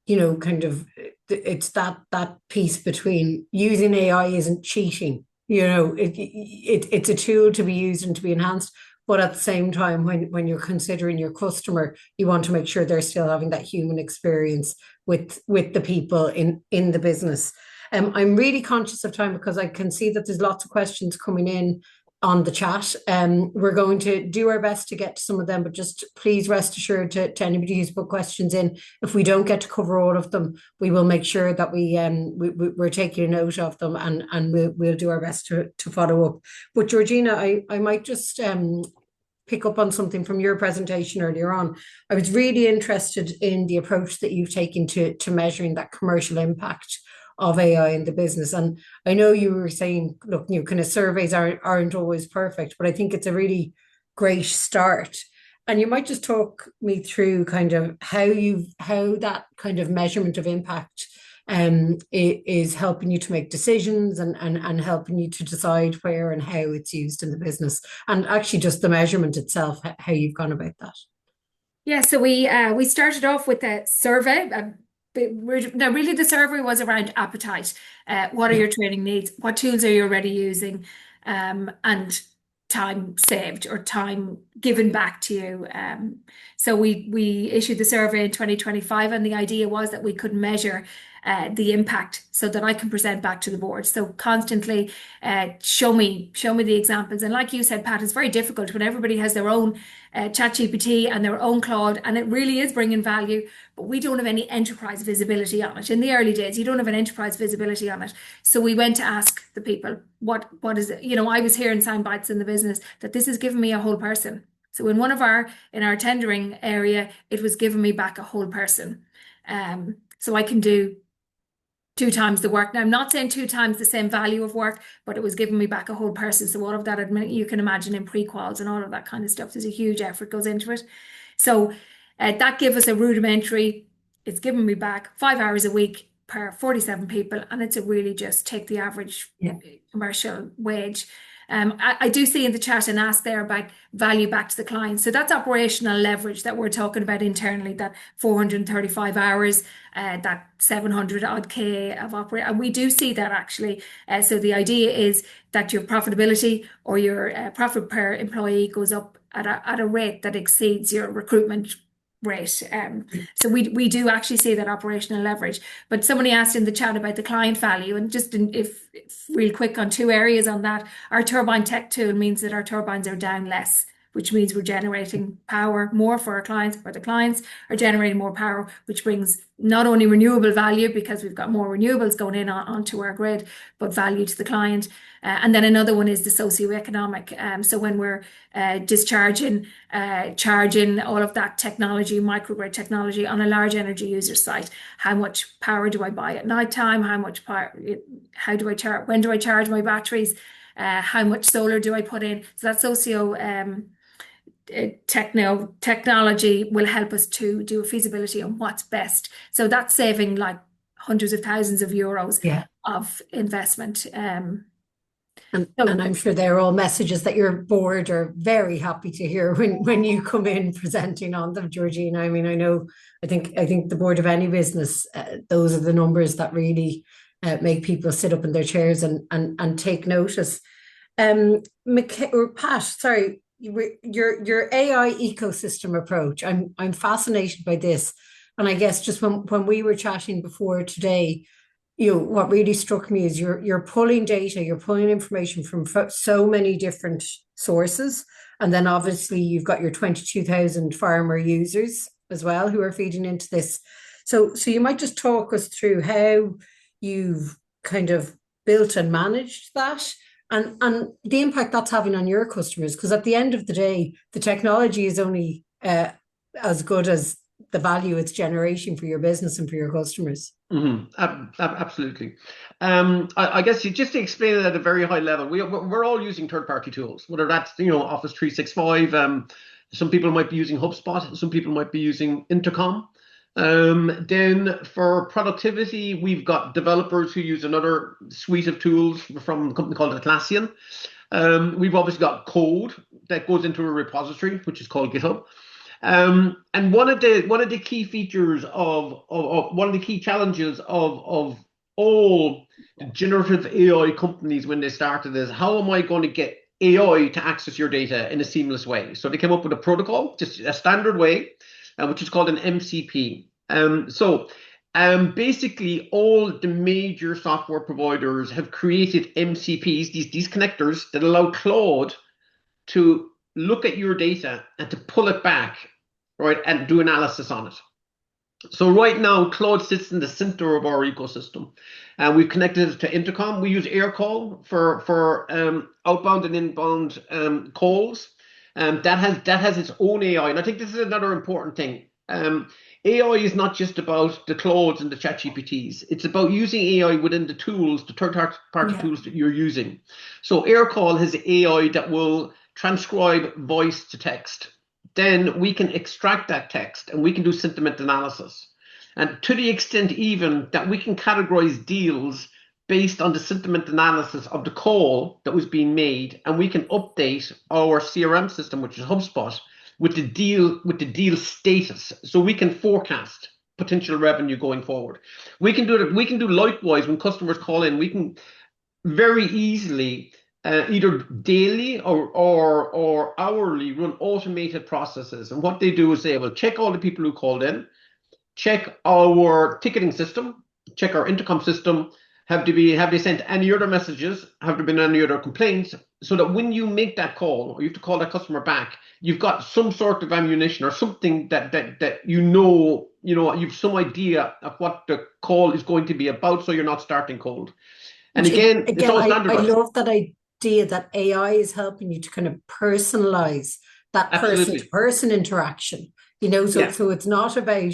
you know, kind of it's that piece between using AI isn't cheating. You know, it's a tool to be used and to be enhanced. But at the same time, when you're considering your customer, you want to make sure they're still having that human experience with the people in the business. I'm really conscious of time because I can see that there's lots of questions coming in on the chat. We're going to do our best to get to some of them, but just please rest assured to anybody who's put questions in, if we don't get to cover all of them, we will make sure that we're taking a note of them, and we'll do our best to follow up. But Georgina, I might just pick up on something from your presentation earlier on. I was really interested in the approach that you've taken to measuring that commercial impact of AI in the business. And I know you were saying, look, you know, kind of surveys aren't always perfect, but I think it's a really great start. And you might just talk me through kind of how that kind of measurement of impact is helping you to make decisions and helping you to decide where and how it's used in the business, and actually just the measurement itself, how you've gone about that. Yeah, so we started off with a survey. Now, really, the survey was around appetite. What are your training needs? What tools are you already using? And time saved or time given back to you. So we issued the survey in 2025, and the idea was that we could measure the impact so that I can present back to the board. So constantly show me the examples. And like you said, Pat, it's very difficult when everybody has their own ChatGPT and their own Claude, and it really is bringing value, but we don't have any enterprise visibility on it. In the early days, you don't have an enterprise visibility on it. So we went to ask the people, what is it? I was hearing sound bites in the business that this has given me a whole person. So in our tendering area, it was giving me back a whole person. So I can do 2 times the work. Now, I'm not saying 2 times the same value of work, but it was giving me back a whole person. So all of that, you can imagine in pre-quals and all of that kind of stuff, there's a huge effort goes into it. So that gave us a rudimentary, it's giving me back 5 hours a week per 47 people. And it's a really just take the average commercial wage. I do see in the chat and ask there about value back to the client. So that's operational leverage that we're talking about internally, that 435 hours, that 700 odd K of operate. And we do see that actually. So the idea is that your profitability or your profit per employee goes up at a rate that exceeds your recruitment rate. So we do actually see that operational leverage. But somebody asked in the chat about the client value, and just if real quick on 2 areas on that, our turbine tech tool means that our turbines are down less, which means we're generating power more for our clients, or the clients are generating more power, which brings not only renewable value because we've got more renewables going in onto our grid, but value to the client. And then another one is the socioeconomic. So when we're discharging, charging all of that technology, microgrid technology on a large energy user site, how much power do I buy at night time? How much power? How do I charge? When do I charge my batteries? How much solar do I put in? So that technology will help us to do a feasibility on what's best. So that's saving like hundreds of thousands of euros of investment. And I'm sure they're all messages that your board are very happy to hear when you come in presenting on them, Georgina. I mean, I think the board of any business, those are the numbers that really make people sit up in their chairs and take notice. Pat, sorry, your AI ecosystem approach. I'm fascinated by this, and I guess just when we were chatting before today, what really struck me is you're pulling data, you're pulling information from so many different sources, and then obviously you've got your 22,000 farmer users as well who are feeding into this. So you might just talk us through how you've kind of built and managed that, and the impact that's having on your customers, because at the end of the day, the technology is only as good as the value it's generating for your business and for your customers. Absolutely. I guess just to explain it at a very high level, we're all using third-party tools, whether that's Office 365. Some people might be using HubSpot. Some people might be using Intercom. Then for productivity, we've got developers who use another suite of tools from a company called Atlassian. We've obviously got code that goes into a repository, which is called GitHub. And one of the key features of one of the key challenges of all generative AI companies when they started is, how am I going to get AI to access your data in a seamless way? So they came up with a protocol, just a standard way, which is called an MCP. Basically all the major software providers have created MCPs, these connectors that allow Claude to look at your data and to pull it back, right, and do analysis on it. So right now, Claude sits in the center of our ecosystem, and we've connected it to Intercom. We use AirCall for outbound and inbound calls. That has its own AI, and I think this is another important thing. AI is not just about the Claudes and the ChatGPTs. It's about using AI within the tools, the third-party tools that you're using. So AirCall has AI that will transcribe voice to text. Then we can extract that text and we can do sentiment analysis. And to the extent even that we can categorize deals based on the sentiment analysis of the call that was being made, and we can update our CRM system, which is HubSpot, with the deal status, so we can forecast potential revenue going forward. We can do likewise when customers call in. We can very easily either daily or hourly, run automated processes. And what they do is they will check all the people who called in, check our ticketing system, check our intercom system. Have they sent any other messages? Have there been any other complaints? So that when you make that call, or you have to call that customer back, you've got some sort of ammunition or something that you've some idea of what the call is going to be about, so you're not starting cold. And again, it's all I standardized. love that idea that AI is helping you to kind of personalize that person-to-person interaction. So it's not about,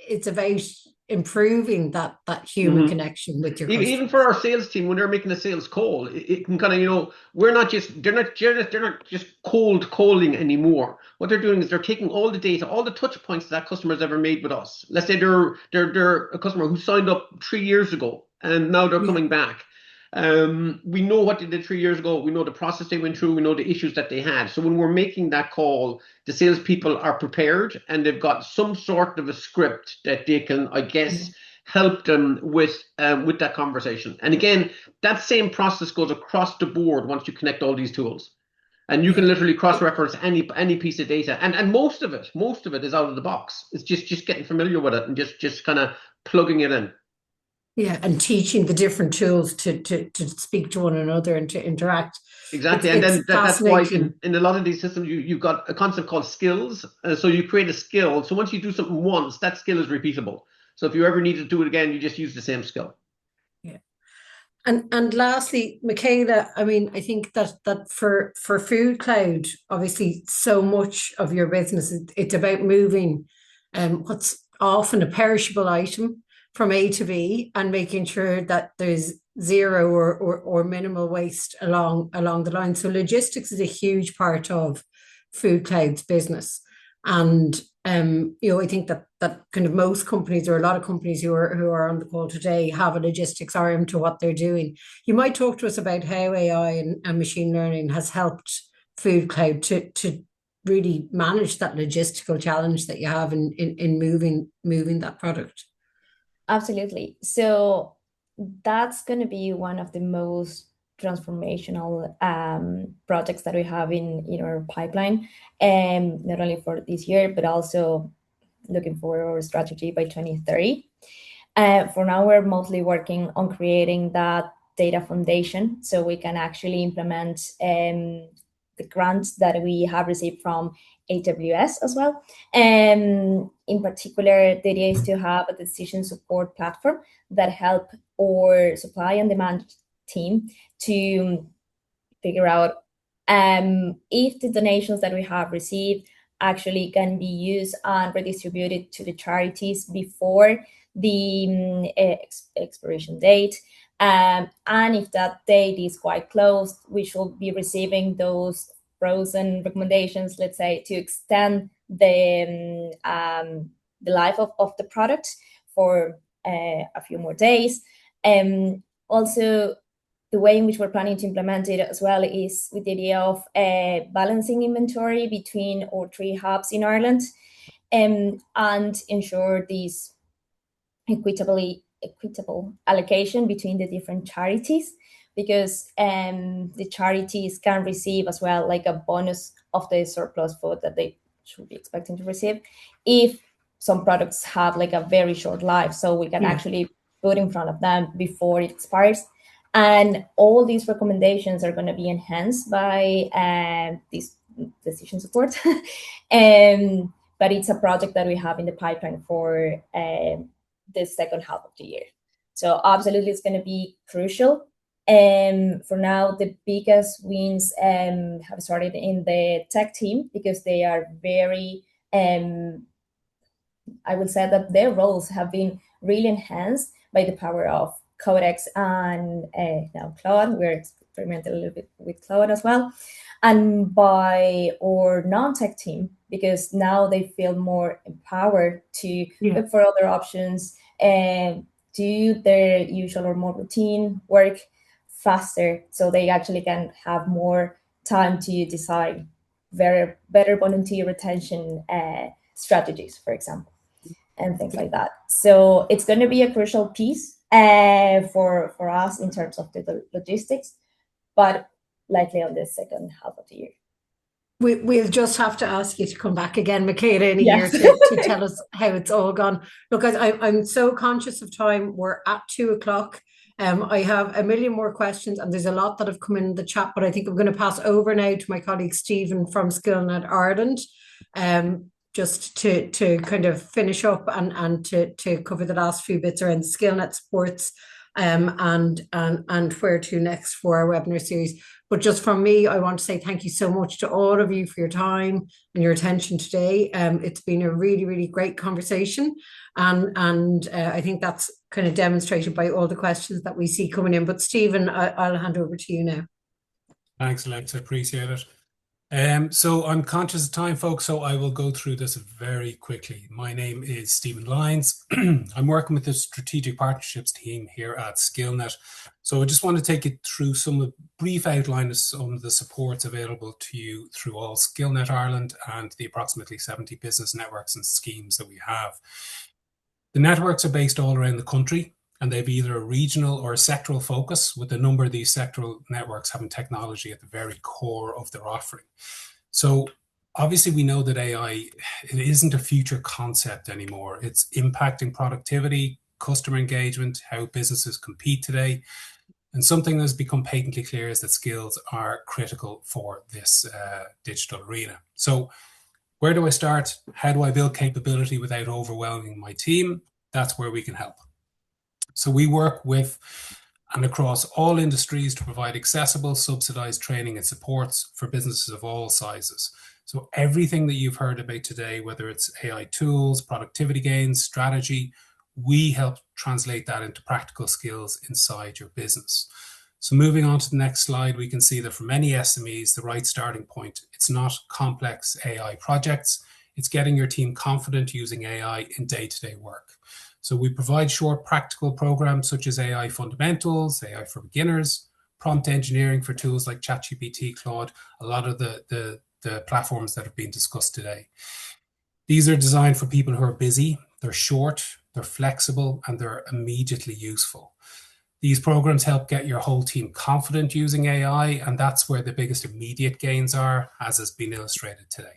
it's about improving that human connection with your customer. Even for our sales team, when they're making a sales call, it can kind of, they're not just cold calling anymore. What they're doing is they're taking all the data, all the touch points that customer's ever made with us. Let's say they're a customer who signed up 3 years ago and now they're coming back. We know what they did 3 years ago. We know the process they went through. We know the issues that they had. So when we're making that call, the salespeople are prepared and they've got some sort of a script that they can, I guess, help them with that conversation. And again, that same process goes across the board once you connect all these tools. And you can literally cross-reference any piece of data. And most of it is out of the box. It's just getting familiar with it and just kind of plugging it in. Yeah, and teaching the different tools to speak to one another and to interact. Exactly, and then that's why in a lot of these systems you've got a concept called skills. So you create a skill. So once you do something once, that skill is repeatable. So if you ever need to do it again, you just use the same skill. Yeah. And lastly, Michaela, I mean, I think that for Food Cloud, obviously so much of your business, it's about moving what's often a perishable item from A to B and making sure that there's zero or minimal waste along the line. So logistics is a huge part of Food Cloud's business. And I think that kind of most companies, or a lot of companies who are on the call today, have a logistics arm to what they're doing. You might talk to us about how AI and machine learning has helped Food Cloud to really manage that logistical challenge that you have in moving that product. Absolutely. So that's going to be one of the most transformational projects that we have in our pipeline, not only for this year, but also looking for our strategy by 2030. For now, we're mostly working on creating that data foundation so we can actually implement the grants that we have received from AWS as well. In particular, the idea is to have a decision support platform that help our supply and demand team to figure out if the donations that we have received actually can be used and redistributed to the charities before the expiration date. And if that date is quite close, we should be receiving those frozen recommendations, let's say, to extend the life of the product for a few more days. Also, the way in which we're planning to implement it as well is with the idea of balancing inventory between our 3 hubs in Ireland, and ensure this equitable allocation between the different charities, because the charities can receive as well like a bonus of the surplus food that they should be expecting to receive if some products have like a very short life, so we can actually put in front of them before it expires. And all these recommendations are going to be enhanced by this decision support. But it's a project that we have in the pipeline for the second half of the year. So absolutely, it's going to be crucial. For now, the biggest wins have started in the tech team, because they are very, I would say that their roles have been really enhanced by the power of Codex and now Claude. We're experimenting a little bit with Claude as well. And by our non-tech team, because now they feel more empowered to look for other options and do their usual or more routine work faster, so they actually can have more time to decide better volunteer retention strategies, for example, and things like that. So it's going to be a crucial piece for us in terms of the logistics, but likely on the second half of the year. We'll just have to ask you to come back again, Michaela, in a year Yes. to tell us how it's all gone. Look, I'm so conscious of time. We're at 2:00. I have a million more questions, and there's a lot that have come in the chat, but I think I'm going to pass over now to my colleague Stephen from Skillnet Ireland, just to kind of finish up and to cover the last few bits around Skillnet Sports, and where to next for our webinar series. But just from me, I want to say thank you so much to all of you for your time and your attention today. It's been a really, really great conversation. And I think that's kind of demonstrated by all the questions that we see coming in. But Stephen, I'll hand over to you now. Thanks, Alexa. Appreciate it. So I'm conscious of time, folks, so I will go through this very quickly. My name is Stephen Lyons. I'm working with the Strategic Partnerships team here at Skillnet. So I just want to take you through some brief outline of some of the supports available to you through all Skillnet Ireland and the approximately 70 business networks and schemes that we have. The networks are based all around the country, and they have either a regional or a sectoral focus, with a number of these sectoral networks having technology at the very core of their offering. So obviously we know that AI, it isn't a future concept anymore. It's impacting productivity, customer engagement, how businesses compete today. And something that's become patently clear is that skills are critical for this digital arena. So where do I start? How do I build capability without overwhelming my team? That's where we can help. So we work with and across all industries to provide accessible, subsidized training and supports for businesses of all sizes. So everything that you've heard about today, whether it's AI tools, productivity gains, strategy, we help translate that into practical skills inside your business. So moving on to the next slide, we can see that for many SMEs, the right starting point, it's not complex AI projects, it's getting your team confident using AI in day-to-day work. So we provide short practical programs such as AI Fundamentals, AI for Beginners, prompt engineering for tools like ChatGPT, Claude, a lot of the platforms that have been discussed today. These are designed for people who are busy, they're short, they're flexible, and they're immediately useful. These programs help get your whole team confident using AI, and that's where the biggest immediate gains are, as has been illustrated today.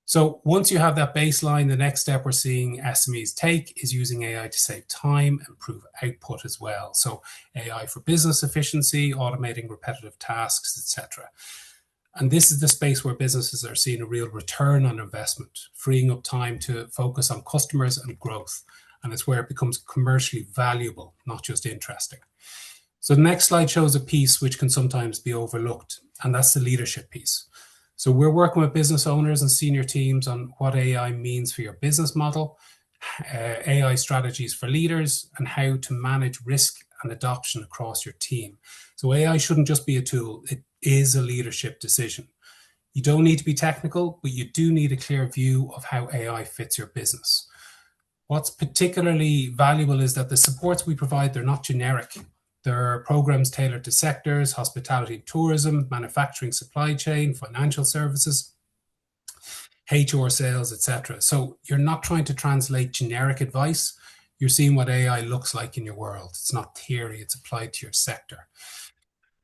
So once you have that baseline, the next step we're seeing SMEs take is using AI to save time and improve output as well. So AI for business efficiency, automating repetitive tasks, etc. And this is the space where businesses are seeing a real return on investment, freeing up time to focus on customers and growth. And it's where it becomes commercially valuable, not just interesting. So the next slide shows a piece which can sometimes be overlooked, and that's the leadership piece. So we're working with business owners and senior teams on what AI means for your business model, AI strategies for leaders, and how to manage risk and adoption across your team. So AI shouldn't just be a tool, it is a leadership decision. You don't need to be technical, but you do need a clear view of how AI fits your business. What's particularly valuable is that the supports we provide, they're not generic. There are programs tailored to sectors, hospitality and tourism, manufacturing, supply chain, financial services, HR, sales, etc. So you're not trying to translate generic advice. You're seeing what AI looks like in your world. It's not theory, it's applied to your sector.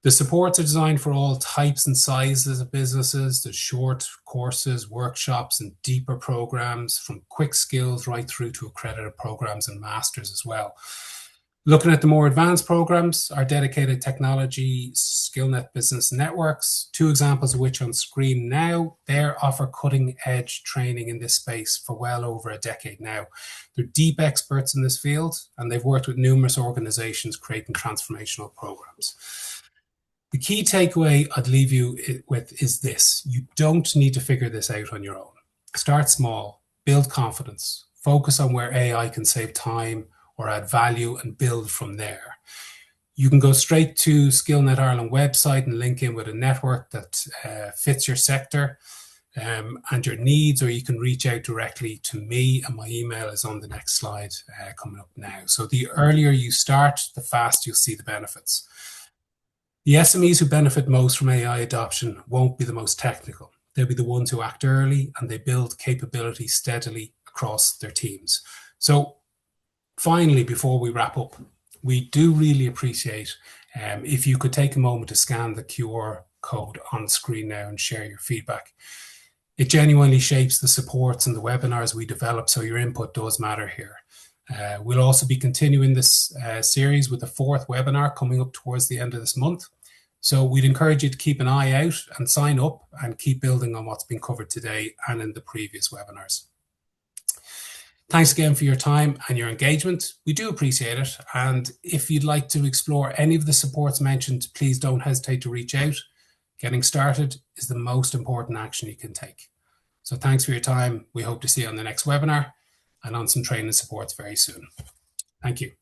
The supports are designed for all types and sizes of businesses. There's short courses, workshops, and deeper programs, from quick skills right through to accredited programs and masters as well. Looking at the more advanced programs, our dedicated technology Skillnet Business Networks, two examples of which on screen now, they offer cutting edge training in this space for well over a decade now. They're deep experts in this field, and they've worked with numerous organizations creating transformational programs. The key takeaway I'd leave you with is this: you don't need to figure this out on your own. Start small, build confidence, focus on where AI can save time or add value, and build from there. You can go straight to Skillnet Ireland website and link in with a network that fits your sector and your needs, or you can reach out directly to me, and my email is on the next slide coming up now. So the earlier you start, the faster you'll see the benefits. The SMEs who benefit most from AI adoption won't be the most technical. They'll be the ones who act early, and they build capability steadily across their teams. So finally, before we wrap up, we do really appreciate if you could take a moment to scan the QR code on screen now and share your feedback. It genuinely shapes the supports and the webinars we develop, so your input does matter here. We'll also be continuing this series with a 4th webinar coming up towards the end of this month. So we'd encourage you to keep an eye out and sign up and keep building on what's been covered today and in the previous webinars. Thanks again for your time and your engagement. We do appreciate it. And if you'd like to explore any of the supports mentioned, please don't hesitate to reach out. Getting started is the most important action you can take. So thanks for your time. We hope to see you on the next webinar and on some training supports very soon. Thank you.